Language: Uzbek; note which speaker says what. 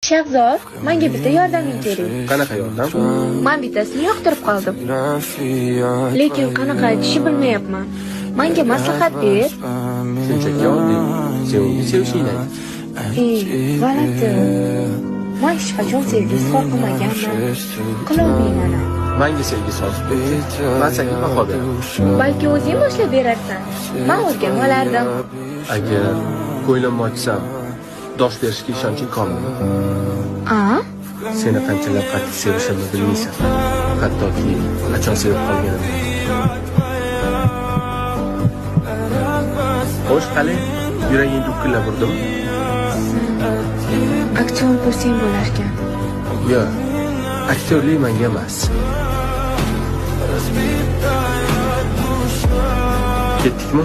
Speaker 1: Shahzod, menga bitta yordaming kerak.
Speaker 2: Qanaqa yordam?
Speaker 1: Men bittasini yoqtirib qoldim. Lekin qanaqa aytishni bilmayapman. Menga maslahat ber.
Speaker 2: Shunchaki oddiy. Sen uni sevishingni ayt.
Speaker 1: G'alati. Men hech qachon sevgi izhor qilmaganman. Qilolmayman.
Speaker 2: Menga sevgi so'z ber. Men senga baho beraman.
Speaker 1: Balki o'zing boshlab berarsan. Men o'rganib olardim.
Speaker 2: Agar ko'nglimni ochsam, dosh berishga ishonching komilmi? Seni qanchalar qattiq sevishimni bilmaysan. Hattoki qachon sevib qolganimni. Xo'sh, qani? Yuraging dukkillab urdimi?
Speaker 1: Aktyor bo'lsang bo'larkan.
Speaker 2: Yo'q. Aktyorlik menga emas. Ketdikmi?